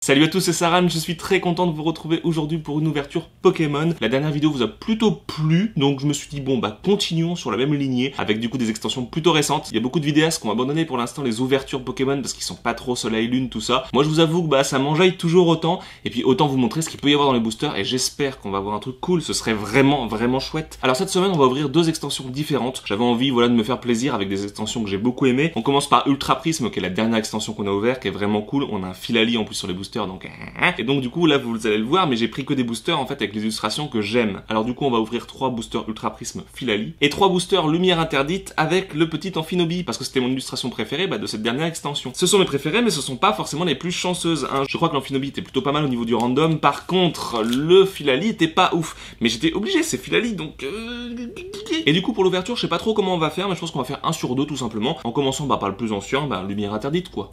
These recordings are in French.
Salut à tous, c'est Saran, je suis très content de vous retrouver aujourd'hui pour une ouverture Pokémon. La dernière vidéo vous a plutôt plu, donc je me suis dit bon bah continuons sur la même lignée, avec du coup des extensions plutôt récentes. Il y a beaucoup de vidéastes qui ont abandonné pour l'instant les ouvertures Pokémon parce qu'ils sont pas trop soleil lune tout ça. Moi je vous avoue que bah ça m'enjaille toujours autant, et puis autant vous montrer ce qu'il peut y avoir dans les boosters, et j'espère qu'on va avoir un truc cool, ce serait vraiment chouette. Alors cette semaine on va ouvrir deux extensions différentes. J'avais envie voilà de me faire plaisir avec des extensions que j'ai beaucoup aimées. On commence par Ultra Prisme qui est la dernière extension qu'on a ouverte, qui est vraiment cool. On a un Filali en plus sur les boosters donc et donc du coup là vous allez le voir, mais j'ai pris que des boosters en fait avec les illustrations que j'aime. Alors du coup on va ouvrir 3 boosters Ultra Prisme Filali et 3 boosters Lumière Interdite avec le petit Amphinobi parce que c'était mon illustration préférée de cette dernière extension. Ce sont mes préférés mais ce sont pas forcément les plus chanceuses hein. Je crois que l'Amphinobi était plutôt pas mal au niveau du random, par contre le Filali était pas ouf, mais j'étais obligé, c'est Filali donc et du coup pour l'ouverture je sais pas trop comment on va faire, mais je pense qu'on va faire 1 sur 2 tout simplement, en commençant par le plus ancien, Lumière Interdite quoi.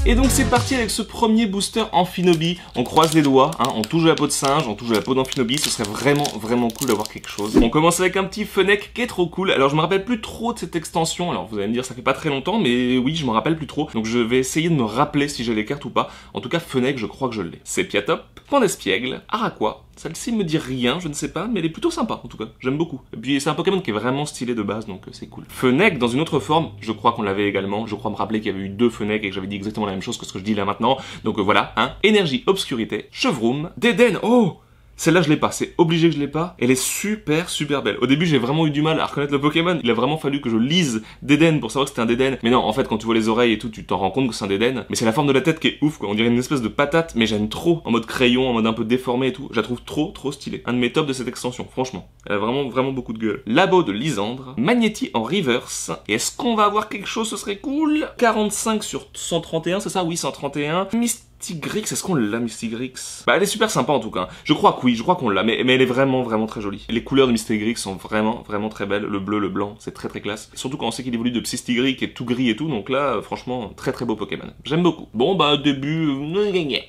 Et donc c'est parti avec ce premier booster Amphinobi. On croise les doigts, hein, on touche la peau de singe, on touche la peau d'Amphinobi, ce serait vraiment cool d'avoir quelque chose. On commence avec un petit Fennec qui est trop cool. Alors je me rappelle plus trop de cette extension, alors vous allez me dire ça fait pas très longtemps, mais oui je me rappelle plus trop. Donc je vais essayer de me rappeler si j'ai les cartes ou pas. En tout cas Fennec je crois que je l'ai. Sepiatop, Pandespiègle, Araqua. Celle-ci me dit rien, je ne sais pas, mais elle est plutôt sympa en tout cas, j'aime beaucoup. Et puis c'est un Pokémon qui est vraiment stylé de base, donc c'est cool. Fennec dans une autre forme, je crois qu'on l'avait également, je crois me rappeler qu'il y avait eu 2 Fennec et que j'avais dit exactement la même chose que ce que je dis là maintenant. Donc voilà, hein. Énergie, Obscurité, Chevroom, Dédenne, oh! Celle-là je l'ai pas, c'est obligé que je l'ai pas. Elle est super belle. Au début j'ai vraiment eu du mal à reconnaître le Pokémon. Il a vraiment fallu que je lise Dédenne pour savoir que c'était un Dédenne. Mais non, en fait quand tu vois les oreilles et tout, tu t'en rends compte que c'est un Dédenne. Mais c'est la forme de la tête qui est ouf quoi. On dirait une espèce de patate, mais j'aime trop. En mode crayon, en mode un peu déformé et tout. Je la trouve trop stylée. Un de mes tops de cette extension, franchement. Elle a vraiment beaucoup de gueule. Labo de Lysandre, Magnéti en reverse. Et est-ce qu'on va avoir quelque chose, ce serait cool. 45 sur 131, c'est ça? Oui, 131. Mystigrix, est-ce qu'on l'a Mystigrix? Elle est super sympa en tout cas. Je crois que oui, je crois qu'on l'a, mais elle est vraiment très jolie. Les couleurs de Mystigrix sont vraiment très belles. Le bleu, le blanc, c'est très classe. Surtout quand on sait qu'il évolue de Psystigris qui est tout gris et tout, donc là, franchement, très beau Pokémon. J'aime beaucoup. Bon début,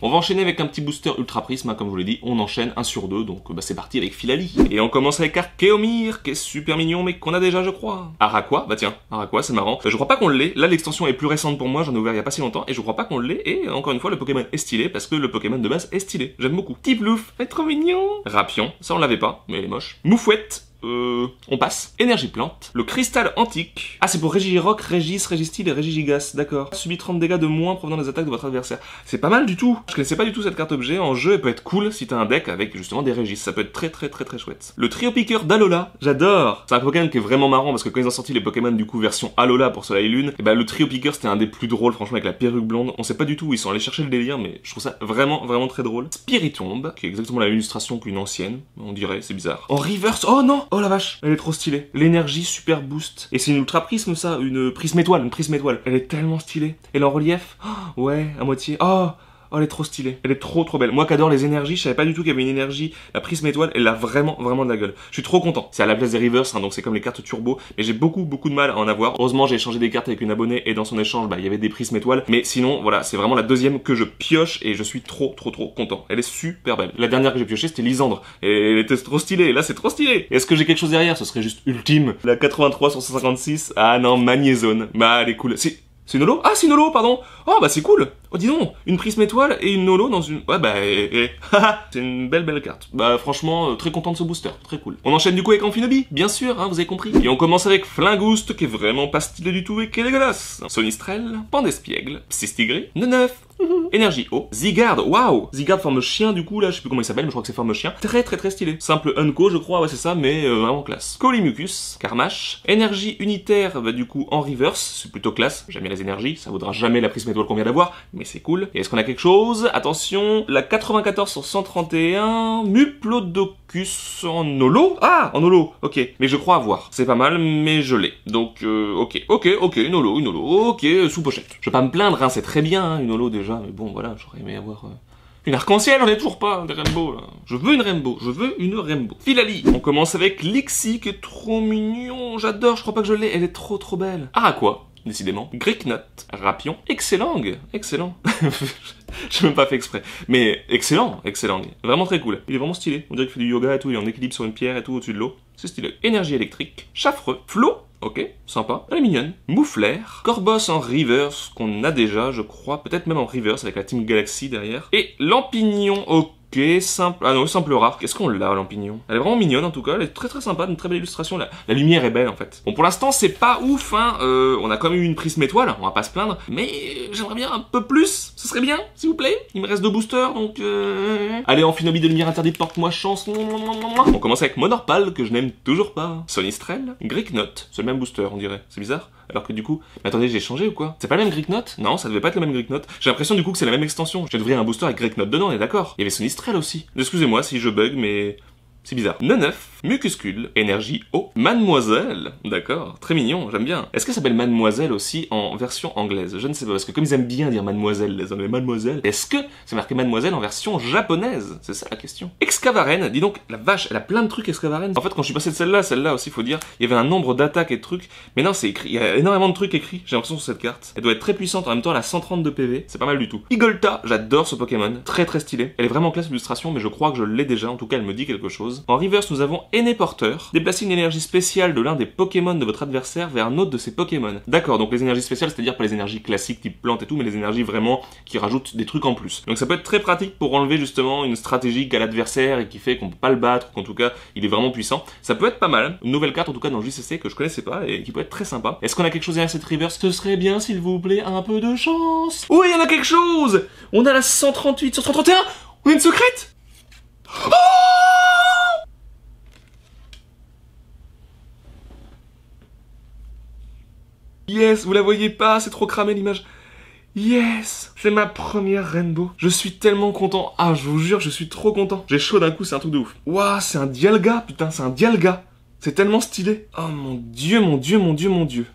on va enchaîner avec un petit booster Ultra Prisme, hein, comme je vous l'ai dit. On enchaîne 1 sur 2, donc c'est parti avec Filali. Et on commence avec Archeomir, qui est super mignon, mais qu'on a déjà, je crois. Araqua, tiens, Araqua, c'est marrant. Je crois pas qu'on l'ait. Là, l'extension est plus récente pour moi, j'en ai ouvert il y a pas si longtemps, et je crois pas qu'on l'ait. Et encore une fois, le Pokémon est stylé parce que le Pokémon de base est stylé. J'aime beaucoup. Tiplouf, est trop mignon. Rapion, ça on l'avait pas, mais elle est moche. Moufouette. On passe. Énergie plante. Le cristal antique. Ah, c'est pour Régirock, Régis, Régistil et Régigigas, d'accord. Subit 30 dégâts de moins provenant des attaques de votre adversaire. C'est pas mal du tout. Je connaissais pas du tout cette carte objet. En jeu, elle peut être cool si t'as un deck avec justement des Régis. Ça peut être très chouette. Le trio piqueur d'Alola. J'adore. C'est un Pokémon qui est vraiment marrant parce que quand ils ont sorti les Pokémon du coup version Alola pour Soleil et Lune, et le trio piqueur c'était un des plus drôles franchement avec la perruque blonde. On sait pas du tout où ils sont allés chercher le délire, mais je trouve ça vraiment très drôle. Spiritomb, qui est exactement la même illustration qu'une ancienne. On dirait, c'est bizarre. En reverse. Oh non! Oh la vache! Elle est trop stylée. L'énergie super boost. Et c'est une ultra prisme ça, une prisme étoile. Elle est tellement stylée. Elle est en relief. Oh, ouais, à moitié. Oh, elle est trop stylée. Elle est trop belle. Moi qui adore les énergies, je savais pas du tout qu'il y avait une énergie. La prisme étoile, elle a vraiment de la gueule. Je suis trop content. C'est à la place des reverse, hein, donc c'est comme les cartes turbo. Mais j'ai beaucoup de mal à en avoir. Heureusement, j'ai échangé des cartes avec une abonnée et dans son échange, il y avait des prismes étoiles. Mais sinon, voilà, c'est vraiment la deuxième que je pioche et je suis trop content. Elle est super belle. La dernière que j'ai piochée, c'était Lysandre. Et elle était trop stylée. Et là, c'est trop stylé. Est-ce que j'ai quelque chose derrière? Ce serait juste ultime. La 83 sur 156. Ah non, Magnézone. Elle est cool. C'est une holo? Ah, c'est une holo, pardon. Oh, c'est cool. Oh, dis donc, une prisme étoile et une holo dans une... Ouais, c'est une belle carte. Franchement, très content de ce booster. Très cool. On enchaîne du coup avec Amphinobi, bien sûr, hein, vous avez compris. Et on commence avec Flingouste, qui est vraiment pas stylé du tout et qui est dégueulasse. Sonistrel, Pandespiègle, Psystigris, Neneuf, Énergie eau, Zygarde, waouh! Zygarde forme chien du coup là, je sais plus comment il s'appelle, mais je crois que c'est forme chien. Très stylé. Simple Unco, je crois, ouais c'est ça, mais vraiment classe. Colimucus, Carmache, Énergie unitaire, du coup en reverse, c'est plutôt classe. J'aime bien les énergies, ça vaudra jamais la prisme étoile qu'on vient d'avoir, mais c'est cool. Et est-ce qu'on a quelque chose? Attention, la 94 sur 131, Muplodocus en holo? Ah, en holo, ok. Mais je crois avoir. C'est pas mal, mais je l'ai. Donc, ok, une holo, ok, sous pochette. Je vais pas me plaindre, hein, c'est très bien, hein, une holo déjà, mais bon, voilà, j'aurais aimé avoir... Une arc-en-ciel, j'en ai toujours pas, des rainbows, là. Je veux une rainbow. Filali. On commence avec Lixie, qui est trop mignon, j'adore, je crois pas que je l'ai, elle est trop belle. Araqua. décidément. Greeknote, Rapion, excellent, excellent. J'ai même pas fait exprès. Mais excellent, excellent. Vraiment très cool. Il est vraiment stylé. On dirait qu'il fait du yoga et tout, il est en équilibre sur une pierre et tout au-dessus de l'eau. C'est stylé. Énergie électrique, Chaffreux, Flo, ok, sympa. Elle est mignonne. Mouflaire, Corbos en reverse, qu'on a déjà, je crois, peut-être même en reverse avec la Team Galaxy derrière. Et Lampignon, ok, simple. Ah non, simple rare. Qu'est-ce qu'on l'a, Lampignon? Elle est vraiment mignonne en tout cas, elle est très très sympa, une très belle illustration. La lumière est belle en fait. Bon, pour l'instant, c'est pas ouf, hein. On a quand même eu une prisme étoile, on va pas se plaindre. Mais j'aimerais bien un peu plus. Ce serait bien, s'il vous plaît. Il me reste 2 boosters, donc allez, Amphinobi de lumière interdite, porte-moi chance. On commence avec Monorpal, que je n'aime toujours pas. Sonistrel, Greeknote, c'est le même booster, on dirait. C'est bizarre. Alors que du coup, mais attendez, j'ai changé ou quoi? C'est pas le même Greeknote? Non, ça devait pas être le même Greeknote. J'ai l'impression du coup que c'est la même extension. Je viens d'ouvrir un booster avec Greeknote dedans, on est d'accord. Il y avait Sonistrel aussi. Excusez-moi si je bug, mais c'est bizarre. Neuf, Mucuscule, Énergie Eau, Mademoiselle, d'accord, très mignon, j'aime bien. Est-ce que ça s'appelle Mademoiselle aussi en version anglaise? Je ne sais pas, parce que comme ils aiment bien dire Mademoiselle, les Anglais, Mademoiselle, est-ce que c'est marqué Mademoiselle en version japonaise? C'est ça la question. Excavaren, dis donc, la vache, elle a plein de trucs Excavaren. En fait, quand je suis passé de celle-là aussi, faut dire, il y avait un nombre d'attaques et de trucs, mais non, c'est écrit, il y a énormément de trucs écrits, j'ai l'impression sur cette carte. Elle doit être très puissante, en même temps, elle a 132 PV, c'est pas mal du tout. Igolta, j'adore ce Pokémon, très très stylé. Elle est vraiment classe illustration, mais je crois que je l'ai déjà, en tout cas, elle me dit quelque chose. En reverse, nous avons Porteur. Déplacez une énergie spéciale de l'un des Pokémon de votre adversaire vers un autre de ses Pokémon. D'accord, donc les énergies spéciales, c'est-à-dire pas les énergies classiques type plante et tout, mais les énergies vraiment qui rajoutent des trucs en plus. Donc ça peut être très pratique pour enlever justement une stratégie qu'a l'adversaire et qui fait qu'on peut pas le battre, ou qu'en tout cas il est vraiment puissant. Ça peut être pas mal. Une nouvelle carte en tout cas dans le JCC que je connaissais pas et qui peut être très sympa. Est-ce qu'on a quelque chose derrière cette reverse? Ce serait bien s'il vous plaît un peu de chance. Oui, il y en a quelque chose. On a la 138 sur 131. On a une secrète. Oh! Yes, vous la voyez pas, c'est trop cramé l'image. Yes, c'est ma première Rainbow. Je suis tellement content. Ah, je vous jure, je suis trop content. J'ai chaud d'un coup, c'est un truc de ouf. Waouh, c'est un Dialga, putain, c'est un Dialga. C'est tellement stylé. Oh mon dieu, mon dieu, mon dieu, mon dieu.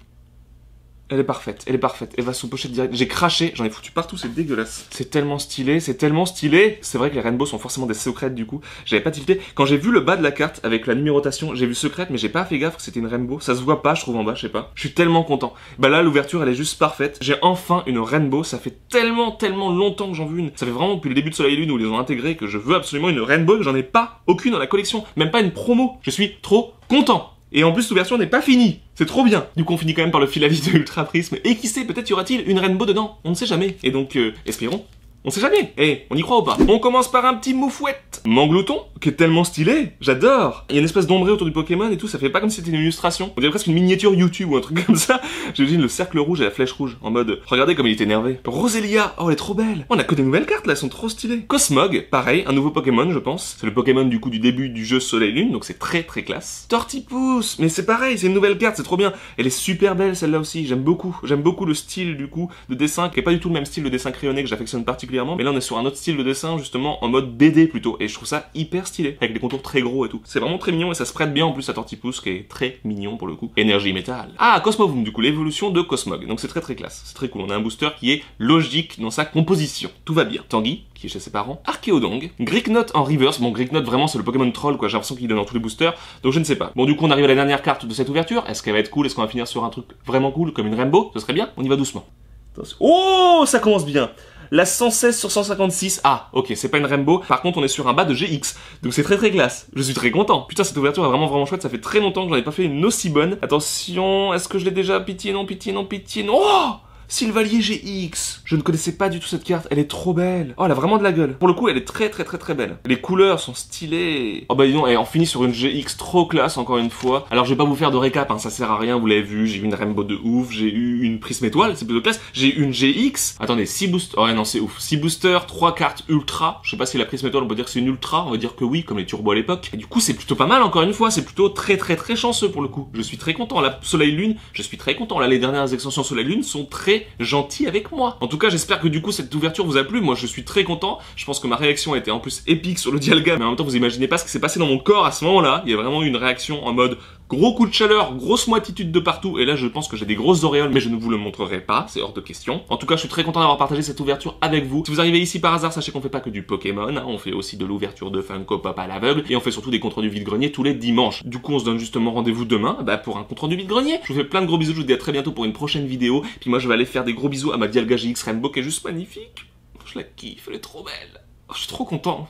Elle est parfaite, elle est parfaite. Elle va sous pochette direct. J'ai craché, j'en ai foutu partout, c'est dégueulasse. C'est tellement stylé, c'est tellement stylé. C'est vrai que les Rainbow sont forcément des secrètes du coup. J'avais pas tilté. Quand j'ai vu le bas de la carte avec la numérotation, j'ai vu secrète, mais j'ai pas fait gaffe que c'était une Rainbow. Ça se voit pas, je trouve en bas, je sais pas. Je suis tellement content. Bah là, l'ouverture, elle est juste parfaite. J'ai enfin une Rainbow. Ça fait tellement longtemps que j'en veux une. Ça fait vraiment depuis le début de Soleil et Lune où ils les ont intégré que je veux absolument une Rainbow. Que j'en ai pas aucune dans la collection. Même pas une promo. Je suis trop content. Et en plus, l'ouverture n'est pas finie. C'est trop bien. Du coup, on finit quand même par le fil à vie de Ultra Prisme. Et qui sait, peut-être y aura-t-il une Rainbow dedans. On ne sait jamais. Et donc, espérons. On sait jamais. Eh, on y croit ou pas? On commence par un petit Moufouette. Manglouton, qui est tellement stylé. J'adore. Il y a une espèce d'ombré autour du Pokémon et tout. Ça fait pas comme si c'était une illustration. On dirait presque une miniature YouTube ou un truc comme ça. J'imagine le cercle rouge et la flèche rouge. En mode, regardez comme il est énervé. Roselia, oh, elle est trop belle. On a que des nouvelles cartes là, elles sont trop stylées. Cosmog, pareil, un nouveau Pokémon, je pense. C'est le Pokémon du coup du début du jeu Soleil-Lune, donc c'est très très classe. Tortipousse, mais c'est pareil, c'est une nouvelle carte, c'est trop bien. Elle est super belle celle-là aussi, j'aime beaucoup. J'aime beaucoup le style du coup de dessin, qui est pas du tout le même style de dessin crayonné que j'affectionne particulièrement. Mais là on est sur un autre style de dessin, justement en mode BD plutôt. Et je trouve ça hyper stylé, avec des contours très gros et tout. C'est vraiment très mignon et ça se prête bien en plus à Tortipousse, qui est très mignon pour le coup. Énergie métal. Ah, Cosmovum, du coup, l'évolution de Cosmog. Donc c'est très très classe, c'est très cool. On a un booster qui est logique dans sa composition. Tout va bien. Tanguy, qui est chez ses parents. Archéodong. Greeknote en reverse. Bon, Greeknote vraiment c'est le Pokémon troll quoi, j'ai l'impression qu'il donne dans tous les boosters. Donc je ne sais pas. Bon, du coup on arrive à la dernière carte de cette ouverture. Est-ce qu'elle va être cool? Est-ce qu'on va finir sur un truc vraiment cool comme une Rainbow? Ce serait bien. On y va doucement. Oh, ça commence bien. La 116 sur 156. Ah, ok, c'est pas une Rainbow. Par contre, on est sur un bas de GX. Donc c'est très très classe. Je suis très content. Putain, cette ouverture est vraiment chouette. Ça fait très longtemps que j'en ai pas fait une aussi bonne. Attention, est-ce que je l'ai déjà? Pitié, non, pitié, non, pitié, non. Oh! Sylvalier GX. Je ne connaissais pas du tout cette carte. Elle est trop belle. Oh, elle a vraiment de la gueule. Pour le coup, elle est très belle. Les couleurs sont stylées. Oh bah dis donc, on finit sur une GX trop classe encore une fois. Alors je vais pas vous faire de récap, hein, ça sert à rien, vous l'avez vu. J'ai eu une Rainbow de ouf, j'ai eu une Prisme étoile, c'est plutôt classe. J'ai eu une GX. Attendez, 6 boosters. Oh ouais, non, c'est ouf. 6 boosters, 3 cartes ultra. Je sais pas si la Prisme étoile, on peut dire que c'est une ultra. On va dire que oui, comme les turbos à l'époque. Et du coup, c'est plutôt pas mal encore une fois. C'est plutôt très chanceux pour le coup. Je suis très content. La Soleil Lune, je suis très content. Là, les dernières extensions Soleil Lune sont très gentilles avec moi. En tout cas, j'espère que du coup cette ouverture vous a plu. Moi, je suis très content. Je pense que ma réaction a été en plus épique sur le Dialga, mais en même temps, vous imaginez pas ce qui s'est passé dans mon corps à ce moment-là. Il y a vraiment eu une réaction en mode Gros coup de chaleur, grosse moititude de partout, et là je pense que j'ai des grosses auréoles, mais je ne vous le montrerai pas, c'est hors de question. En tout cas, je suis très content d'avoir partagé cette ouverture avec vous. Si vous arrivez ici par hasard, sachez qu'on fait pas que du Pokémon, hein, on fait aussi de l'ouverture de Funko Pop à l'aveugle, et on fait surtout des comptes rendus vide-grenier tous les dimanches. Du coup, on se donne justement rendez-vous demain, pour un compte rendu vide-grenier. Je vous fais plein de gros bisous, je vous dis à très bientôt pour une prochaine vidéo, puis moi je vais aller faire des gros bisous à ma Dialga GX Rainbow qui est juste magnifique. Je la kiffe, elle est trop belle. Oh, je suis trop content.